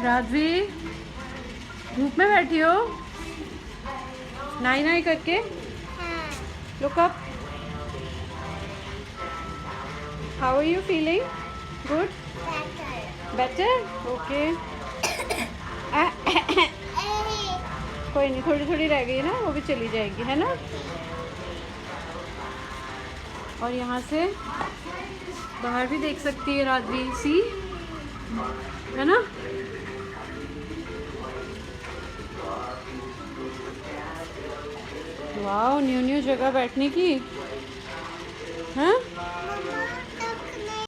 राजवी, धूप में बैठी हो नाई नाई करके? Look up. How are you feeling? Good? Better? Okay. कोई नहीं, थोड़ी थोड़ी रह गई ना, वो भी चली जाएगी, है ना। और यहाँ से बाहर भी देख सकती है राजवी, सी, है ना। वाह, न्यू न्यू जगह बैठने की, हाँ।